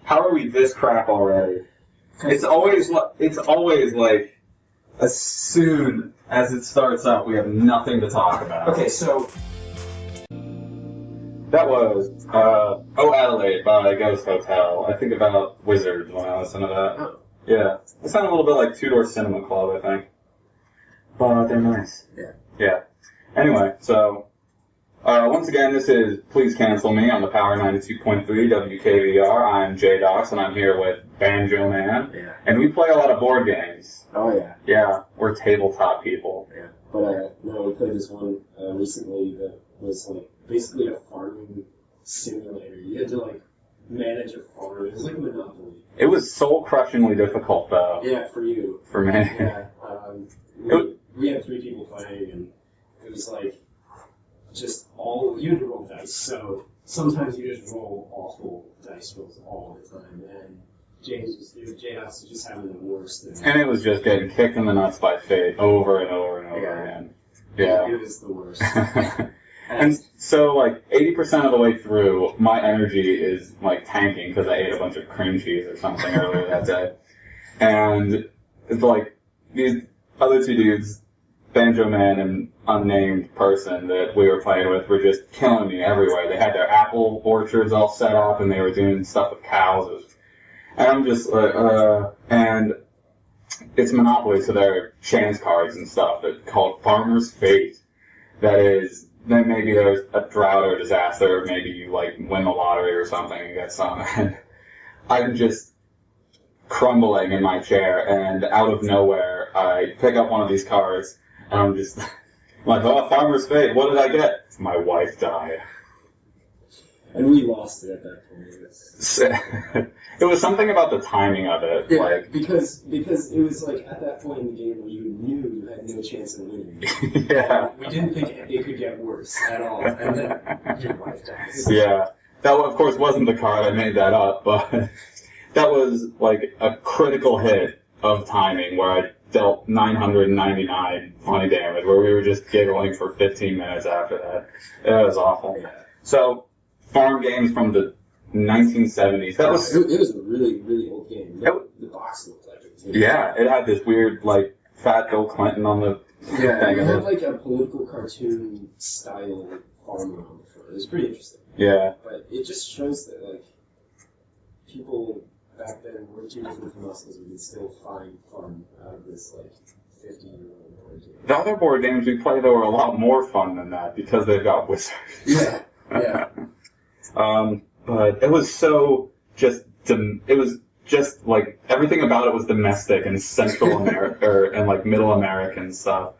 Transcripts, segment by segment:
How are we this crap already? It's always like, as soon as it starts up, we have nothing to talk about. Okay, so... That was, Oh Adelaide by Ghost Hotel. I think about wizards when I listen to that. Oh. Yeah. It sounded a little bit like Two Door Cinema Club, I think. But they're nice. Yeah. Yeah. Anyway, so, once again, this is Please Cancel Me on the Power 92.3 WKVR. I'm J-Docs, and I'm here with Banjo Man. Yeah. And we play a lot of board games. Oh, yeah. Yeah, we're tabletop people. Yeah. But, no, we played this one recently that was, like, basically a farming simulator. You had to, like, manage a farm. It was like Monopoly. It was soul-crushingly difficult, though. Yeah, for you. For me. Yeah. We had 3 people playing, and it was, like, just you had to roll dice. So sometimes you just roll awful dice rolls all the time, and J-House was just having the worst thing. And it was just getting kicked in the nuts by fate over and over and over again. Yeah. It was the worst. And so, like, 80% of the way through, my energy is, like, tanking because I ate a bunch of cream cheese or something earlier that day. And it's like, these other 2 dudes, Banjo Man and unnamed person that we were playing with, were just killing me everywhere. They had their apple orchards all set up, and they were doing stuff with cows. And I'm just like, and it's Monopoly, so there are chance cards and stuff that called Farmer's Fate. That is, then maybe there's a drought or disaster, or maybe you, like, win the lottery or something and get some. And I'm just crumbling in my chair, and out of nowhere, I pick up one of these cards, and I'm just like, oh, Farmer's Fate, what did I get? My wife died. And we lost it at that point. It was something about the timing of it. Yeah, like, because it was like at that point in the game where you knew you had no chance of winning. Yeah. We didn't think it could get worse at all. And then your wife dies. Yeah. That, of course, wasn't the card. I made that up. But that was like a critical hit of timing where I dealt 999 funny damage, where we were just giggling for 15 minutes after that. It was awful. Yeah. So, farm games from the 1970s. That was it was a really, really old game. The box looked like it. Yeah, it had this weird, like, fat Bill Clinton on the thing. It had, like, a political cartoon style farmer on the front. It was pretty interesting. Yeah. But it just shows that, like, people back then were too different from us because we could still find fun out of this, like, 50-year-old board game. The other board games we played, though, were a lot more fun than that because they've got wizards. Yeah, yeah. But it was so it was just, like, everything about it was domestic and Central America, and, like, Middle American stuff,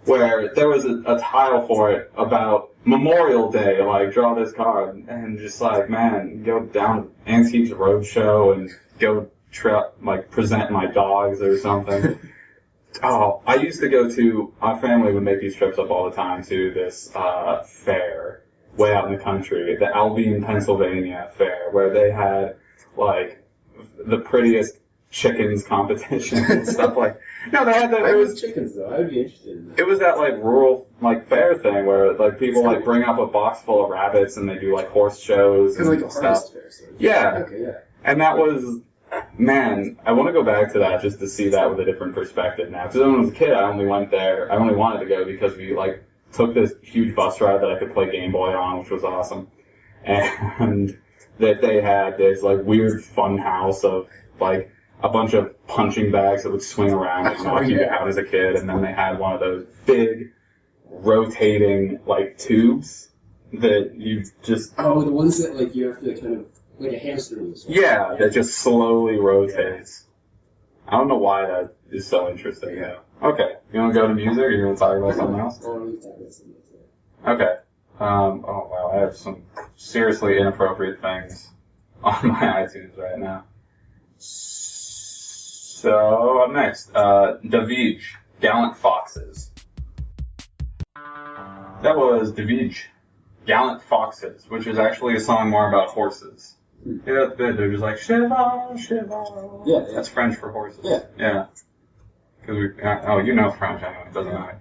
where there was a tile for it about Memorial Day, like, draw this card, and just like, man, go down to Antiques Roadshow and go, present my dogs or something. Oh, I used to go to, our family would make these trips up all the time to this, fair way out in the country, the Albion, Pennsylvania fair, where they had, like, the prettiest chickens competition and stuff like. No, they had that. It was chickens though. I would be interested in that. It was that, like, rural, like, fair thing where, like, people, like, bring up a box full of rabbits and they do, like, horse shows and like a stuff. harvest fair. So. Yeah. Okay, yeah. And that was, man, I want to go back to that just to see that with a different perspective now. Because when I was a kid, I only wanted to go because we, like, took this huge bus ride that I could play Game Boy on, which was awesome. And that they had this, like, weird fun house of, like, a bunch of punching bags that would swing around and knock you out as a kid. And then they had one of those big, rotating, like, tubes that you just... Oh, the ones that, like, you have to kind of... Like a hamster wheel. Yeah, that just slowly rotates. I don't know why that is so interesting. Yeah. Okay. You want to go to music, or you want to talk about something else? Okay. Oh wow, I have some seriously inappropriate things on my iTunes right now. So, up next, Davidge, Gallant Foxes. That was Davidge, Gallant Foxes, which is actually a song more about horses. Yeah, that's good. They're just like, Shiva, Shiva. Yeah. That's French for horses. Yeah. Yeah. Because you know French, I know, it doesn't matter.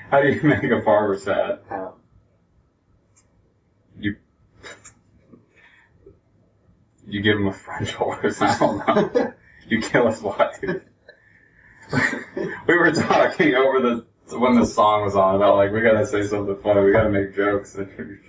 How do you make a farmer sad? How? you give him a French horse. I don't know. You kill his wife. We were talking over when the song was on about, like, we gotta say something funny, we gotta make jokes, and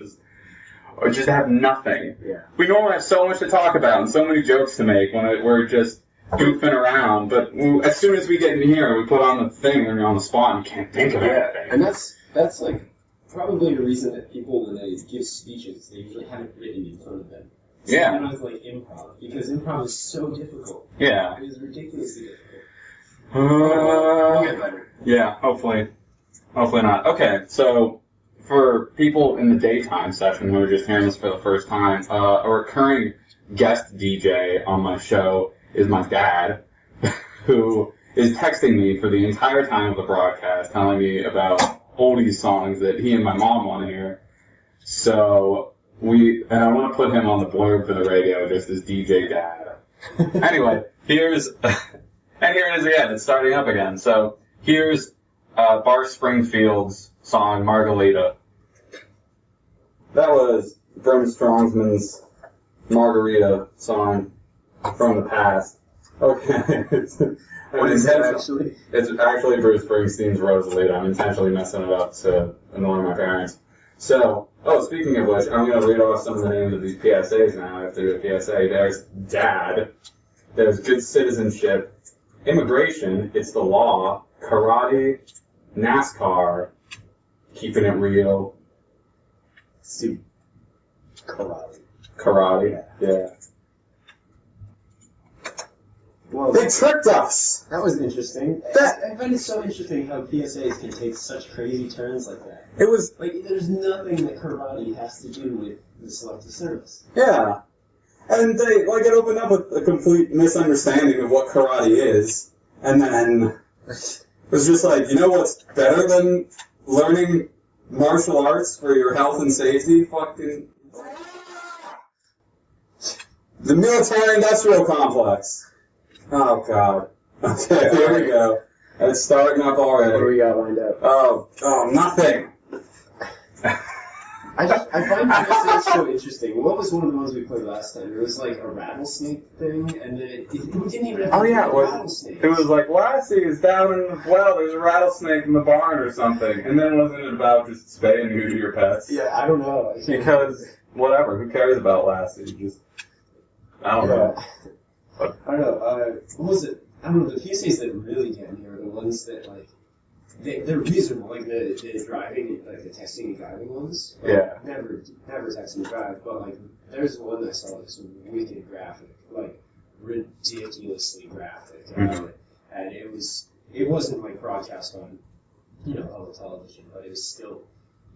or just have nothing. Yeah. We normally have so much to talk about and so many jokes to make when we're just goofing around, but as soon as we get in here, we put on the thing and you're on the spot and you can't think of anything. And that's like probably the reason that people, when they give speeches, they usually have it written in front of them. So Yeah. they're not like improv, because improv is so difficult. Yeah. It is ridiculously difficult. We'll get better. Yeah, hopefully. Hopefully not. Okay, so for people in the daytime session who are just hearing this for the first time, a recurring guest DJ on my show is my dad, who is texting me for the entire time of the broadcast, telling me about oldies songs that he and my mom want to hear. So and I want to put him on the blurb for the radio just as DJ Dad. Anyway, and here it is again. It's starting up again. So here's Bar Springfield's song Margarita. That was Brim Strongsman's Margarita song from the past. Okay. What is that actually? It's actually Bruce Springsteen's Rosalita. I'm intentionally messing it up to annoy my parents. So, speaking of which, I'm going to read off some of the names of these PSAs now. I have to do a PSA. There's Dad. There's Good Citizenship. Immigration. It's the Law. Karate. NASCAR. Keeping It Real. Karate. Yeah. Well, They tricked us! that was interesting. I find it so interesting how PSAs can take such crazy turns like that. It was, Like, there's nothing that karate has to do with the selective service. yeah. And it opened up with a complete misunderstanding of what karate is. And then it was just like, you know what's better than learning martial arts for your health and safety? Fucking... The military-industrial complex. Oh, God. Okay, here we go. It's starting up already. What do we got lined up? Oh, nothing. I find PSAs so interesting. What was one of the ones we played last time? It was like a rattlesnake thing, and then it didn't even have to do with rattlesnakes. It was like, Lassie is down in the well, there's a rattlesnake in the barn or something. And then wasn't it about just spay and neuter your pets? Yeah, I don't know. Because, whatever, who cares about Lassie? I don't know. I don't know. What was it? I don't know. The PSAs that really get me are the ones that, like, they're reasonable, like the driving, like the texting and driving ones. Like, Yeah. Never text and drive, but like there's one that I saw that's wicked graphic, like ridiculously graphic, Mhm. and it wasn't like broadcast on, public television, but it was still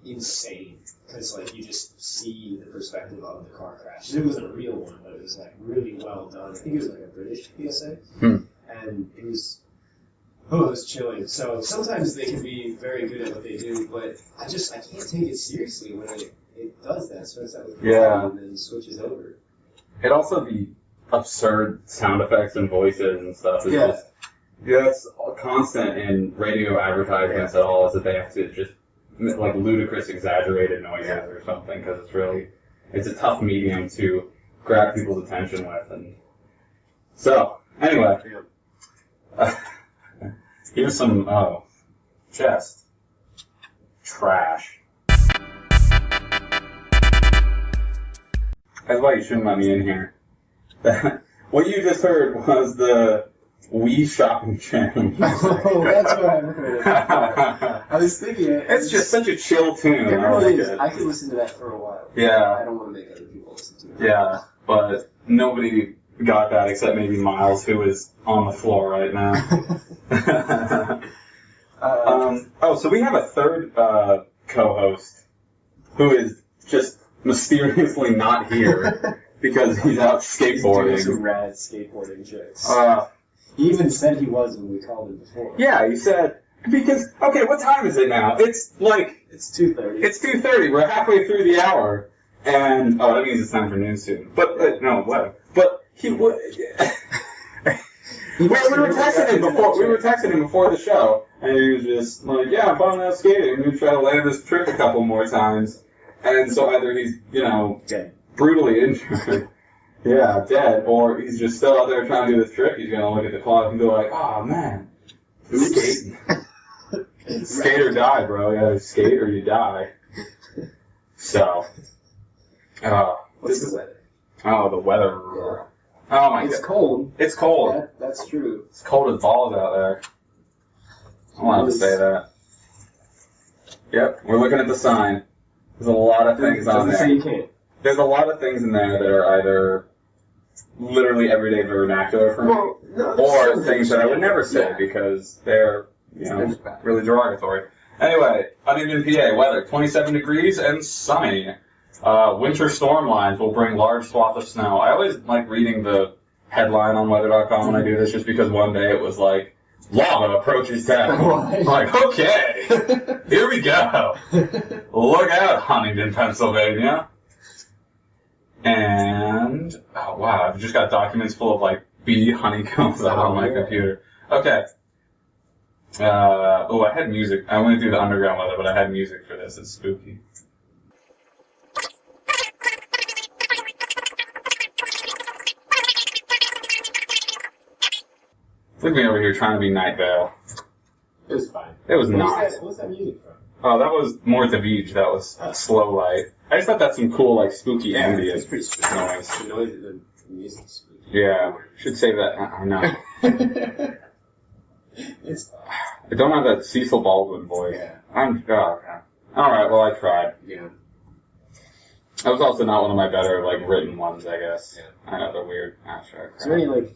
insane because like you just see the perspective of the car crash. It wasn't a real one, but it was like really well done. I think it was like a British PSA, and it was. Oh, it was chilling. So sometimes they can be very good at what they do, but I can't take it seriously when it does that. So it's that with and then switches over. It also the absurd sound effects and voices and stuff is it's constant in radio advertisements at all, is that they have to just like ludicrous exaggerated noises or something, because it's a tough medium to grab people's attention with. And so anyway. Here's some, chest. Trash. That's why you shouldn't let me in here. What you just heard was the Wii shopping channel. Oh, that's what I heard. I was thinking it's just such a chill tune. It really is. It. I could listen to that for a while. Yeah. I don't want to make other people listen to it. Yeah, but nobody got that except maybe Miles, who is on the floor right now. So we have a third co-host who is just mysteriously not here because he's out skateboarding. He's doing some rad skateboarding tricks. He even said he was when we called him before. Yeah, he said, because, okay, what time is it now? It's 2:30. It's 2:30. We're halfway through the hour. And, that means it's time for news soon. But, no, whatever. But we were texting him before the show, and he was just like, yeah, I'm falling out skating. I'm going to try to land this trick a couple more times. And so either he's, brutally injured, Yeah, dead. Or he's just still out there trying to do this trick. He's going to look at the clock and go like, oh, man. Skate. Skate or die, bro. Yeah, skate or you die. So. What's the weather? Oh, the weather. Yeah. Oh, my God. It's cold. It's cold. That's true. It's cold as balls out there. I wanted to say that. Yep, we're looking at the sign. There's a lot of things on Doesn't say there. you can't. There's a lot of things in there that are either literally everyday vernacular for me, or things that I would never say because they're, really derogatory. Anyway, Huntington, PA, weather, 27 degrees and sunny. Winter storm lines will bring large swath of snow. I always like reading the headline on weather.com when I do this just because one day it was like, lava approaches town. I'm like, okay, here we go. Look out, Huntington, Pennsylvania. And, oh wow, I've just got documents full of like bee honeycombs out on my computer. Okay. I had music. I went through the underground weather, but I had music for this. It's spooky. Look at me over here trying to be Night Vale. It was fine. It was not. What's that music from? Oh, that was more the beach. That was slow light. I just thought that's some cool, like, spooky ambient It's pretty spooky. noise. The music's spooky. Yeah, should save that. I know. It's I don't have that Cecil Baldwin voice. Yeah. Okay. All right. Well, I tried. Yeah. That was also not one of my better, like, written ones, I guess. Yeah. I know, they're weird. Abstract. Is there any, like,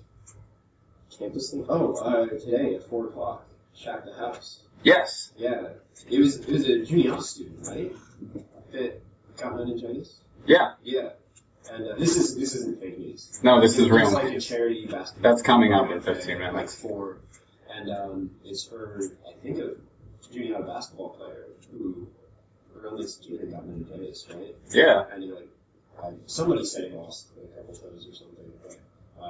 campus thing? Oh, today at 4 o'clock, Shack the House. Yes. Yeah. It was a junior student, right? That got meningitis? Yeah. Yeah. And this isn't fake news. No, this is real. It's like a charity basketball. That's coming up in program 15 at, minutes. Like 4. And it's for, I think, a junior basketball player who around this junior got meningitis, right? Yeah. And you're like, somebody said he lost like, a couple toes or something, but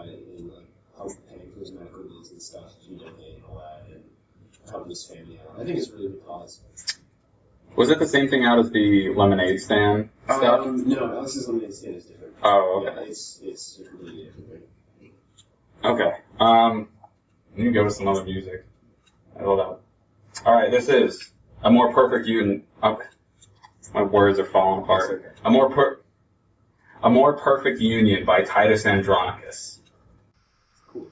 and like help paying for his medical needs and stuff, if you donate and all that, and helping his family out. I think it's a really good cause. Was it the same thing out as the lemonade stand stuff? No, Alex's lemonade stand is different. Oh, okay. Yeah, it's a completely different thing. Okay. You can go with some other music. Hold up. All right, this is a more perfect union. My words are falling apart. Okay. A more perfect union by Titus Andronicus. Cool.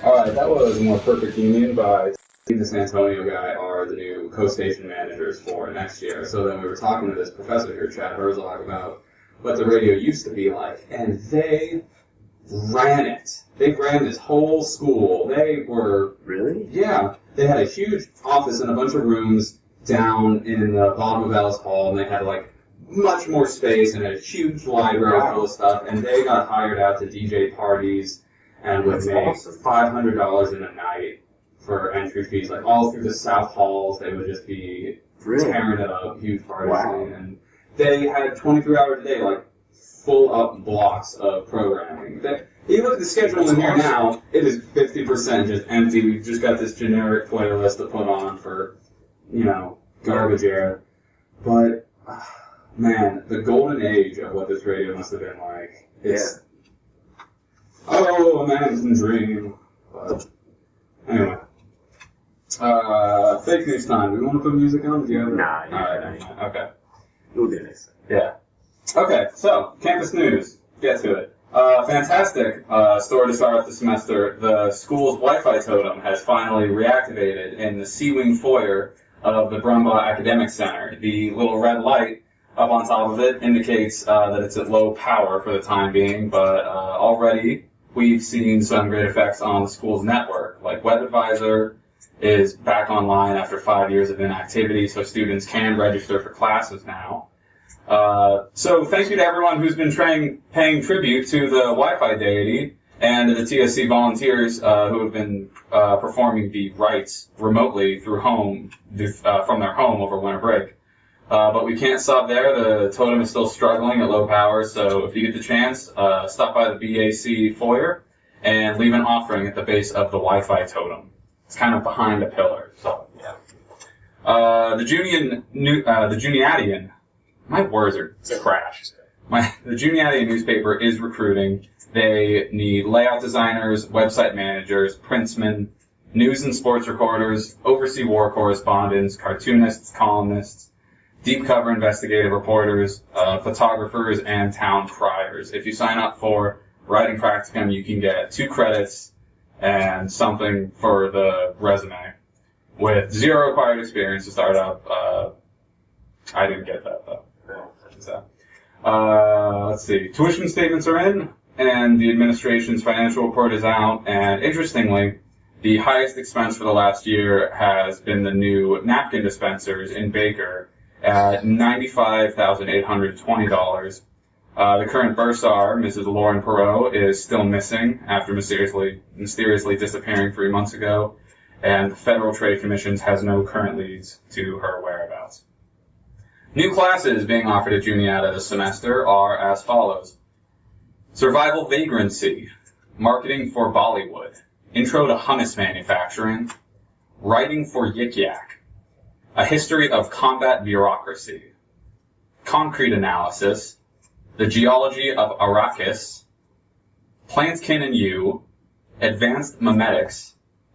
All right, that was a more perfect union by the San Antonio guy are the new co-station managers for next year. So then we were talking to this professor here, Chad Herzog, about what the radio used to be like, and they ran it. They ran this whole school. They were... Really? Yeah. They had a huge office and a bunch of rooms down in the bottom of Ellis Hall, and they had, like, much more space and a huge library full of stuff, and they got hired out to DJ parties and would make $500 in a night for entry fees. Like, all through the South Halls, they would just be tearing it up, huge parties. Wow. And they had 23 hours a day, like, full up blocks of programming. You look at the schedule in here now, it is 50% just empty. We've just got this generic playlist to put on for, garbage air. But, man, the golden age of what this radio must have been like. It's, a man's dream. But, anyway. Fake news time. Do we want to put music on? Do you have it? Nah, Alright, okay. We'll do this. Yeah. Okay, so, campus news. Get to it. Fantastic story to start off the semester. The school's Wi-Fi totem has finally reactivated in the C-Wing foyer of the Brumbaugh Academic Center. The little red light up on top of it indicates that it's at low power for the time being, but already we've seen some great effects on the school's network. Like WebAdvisor is back online after 5 years of inactivity, so students can register for classes now. So thank you to everyone who's been paying tribute to the Wi-Fi deity and to the TSC volunteers who have been performing the rites remotely from their home over winter break. But we can't stop there. The totem is still struggling at low power, so if you get the chance, stop by the BAC foyer and leave an offering at the base of the Wi-Fi totem. It's kind of behind a pillar. So yeah. The Juniadian. My words are trash. The Juniata newspaper is recruiting. They need layout designers, website managers, printsmen, news and sports reporters, overseas war correspondents, cartoonists, columnists, deep cover investigative reporters, photographers, and town criers. If you sign up for writing practicum, you can get 2 credits and something for the resume. With 0 required experience to start up, I didn't get that though. So, let's see. Tuition statements are in, and the administration's financial report is out, and interestingly, the highest expense for the last year has been the new napkin dispensers in Baker at $95,820. The current bursar, Mrs. Lauren Perot, is still missing after mysteriously disappearing 3 months ago, and the Federal Trade Commission has no current leads to her whereabouts. New classes being offered at Juniata this semester are as follows. Survival Vagrancy, Marketing for Bollywood, Intro to Hummus Manufacturing, Writing for Yik Yak, A History of Combat Bureaucracy, Concrete Analysis, The Geology of Arrakis, Plantkin and You, Advanced Memetics,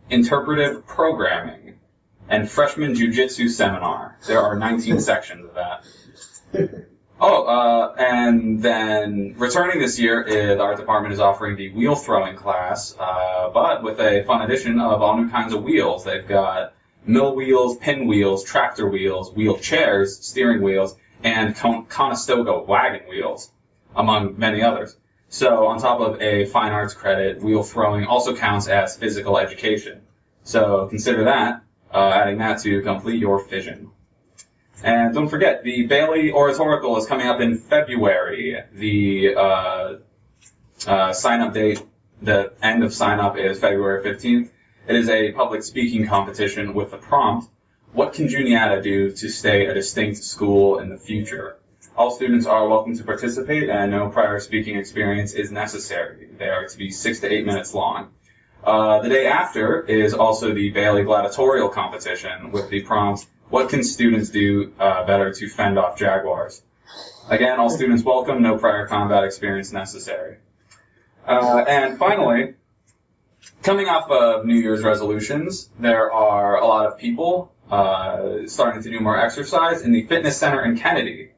Interpretive Programming, and Freshman Jiu-Jitsu Seminar. There are 19 sections of that. And then returning this year, the art department is offering the wheel throwing class, but with a fun addition of all new kinds of wheels. They've got mill wheels, pinwheels, tractor wheels, wheelchairs, steering wheels, and Conestoga wagon wheels, among many others. So on top of a fine arts credit, wheel throwing also counts as physical education. So consider that, adding that to complete your fission. And don't forget, the Bailey Oratorical is coming up in February. The sign-up date, the end of sign-up is February 15th. It is a public speaking competition with the prompt, what can Juniata do to stay a distinct school in the future? All students are welcome to participate, and no prior speaking experience is necessary. They are to be 6 to 8 minutes long. The day after is also the Bailey Gladiatorial competition with the prompt, what can students do better to fend off jaguars? Again, all students welcome, no prior combat experience necessary. And finally, coming off of New Year's resolutions, there are a lot of people starting to do more exercise in the fitness center in Kennedy.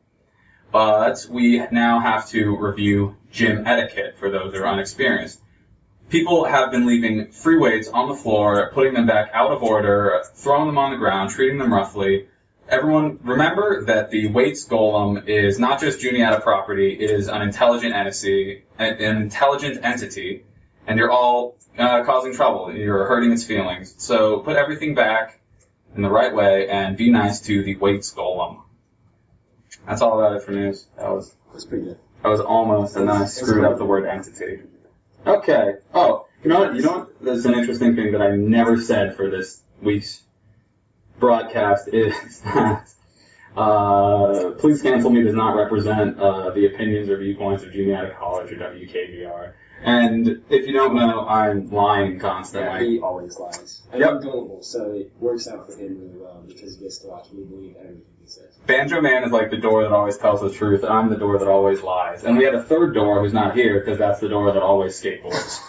But we now have to review gym etiquette for those who are unexperienced. People have been leaving free weights on the floor, putting them back out of order, throwing them on the ground, treating them roughly. Everyone, remember that the weights golem is not just Juniata property, it is an intelligent entity, and you're all causing trouble. You're hurting its feelings. So put everything back in the right way and be nice to the weights golem. That's all about it for news. That's pretty good. That was almost, and then I screwed up the word entity. Okay. Oh, you know what? There's an interesting thing that I never said for this week's broadcast is that Please Cancel Me does not represent the opinions or viewpoints of Juniata College or WKVR. And if you don't know, I'm lying constantly. Yeah, he always lies. And I'm gullible, so it works out for him really well because he gets to watch me believe everything he says. Banjo Man is like the door that always tells the truth. I'm the door that always lies. And we had a third door who's not here because that's the door that always skateboards.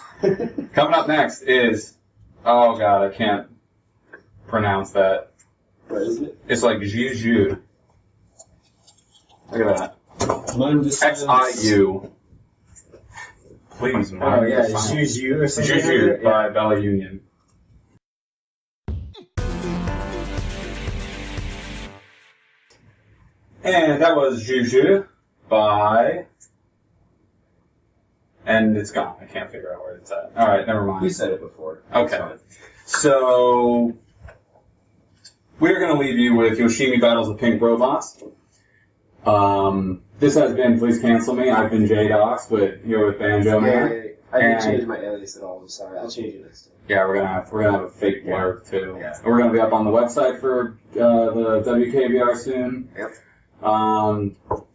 Coming up next is, oh god, I can't pronounce that. What is it? It's like Juju. Look at that. XIU. Please, man. Oh yeah, Juju or something. Juju by Bella Union. And that was Juju by... And it's gone. I can't figure out where it's at. Alright, never mind. You said it before. Okay. So, we're going to leave you with Yoshimi Battles of Pink Robots. This has been Please Cancel Me. I've been J-Docs here with Banjo Man. I didn't change my alias at all. I'm sorry. I'll change it next time. Yeah, we're gonna have a fake blurb too. Yeah. We're gonna be up on the website for the WKVR soon. Yep.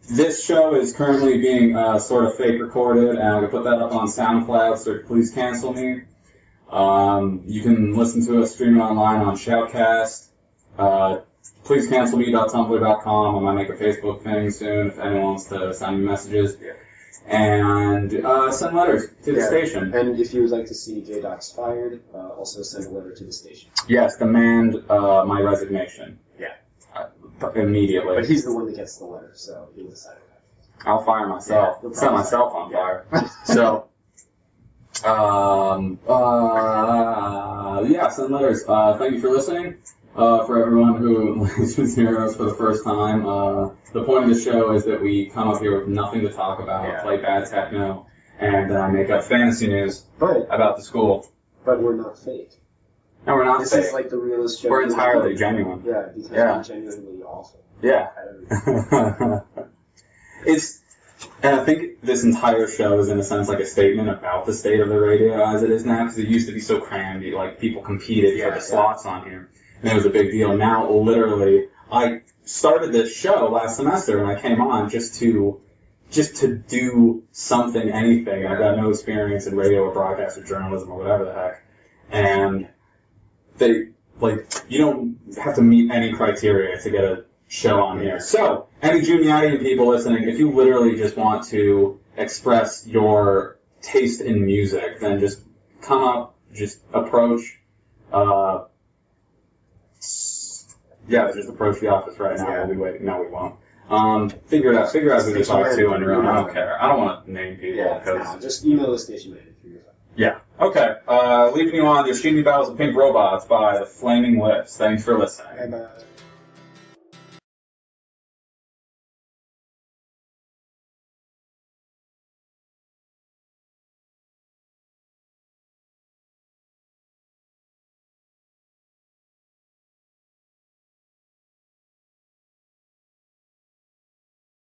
This show is currently being sort of fake recorded, and I'm gonna put that up on SoundCloud. So Please Cancel Me. You can listen to us streaming online on Shoutcast pleasecancelme.tumblr.com. I might make a Facebook thing soon if anyone wants to send me messages. Yeah. And send letters to the station. And if you would like to see J-Docs fired, also send a letter to the station. Yes, demand my resignation. Yeah. Immediately. But he's the one that gets the letter, so he'll decide that. I'll fire myself. Yeah, Set myself on fire. So, yeah, send letters. Thank you for listening. For everyone who listens to us for the first time, the point of the show is that we come up here with nothing to talk about, play bad techno, and make up fantasy news about the school. But we're not fake. No, we're not This fake. is like the realest show. We're entirely genuine. Yeah, because we're genuinely awful. Yeah. And I think this entire show is in a sense like a statement about the state of the radio as it is now, because it used to be so crammed, like people competed for the slots on here, and it was a big deal. Now, literally, I started this show last semester, and I came on just to do something, anything. I've got no experience in radio or broadcast or journalism or whatever the heck, and you don't have to meet any criteria to get a show on here. So, any Juniatian people listening, if you literally just want to express your taste in music, then just come up, just approach, just approach the office right now. We'll be waiting. No, we won't. Figure it out who to talk to on your own. I don't care. I don't want to name people. Just email the station manager. Yeah. Okay. Leaving you on, there's Shiny Battles of Pink Robots by the Flaming Lips. Thanks for listening. Bye-bye.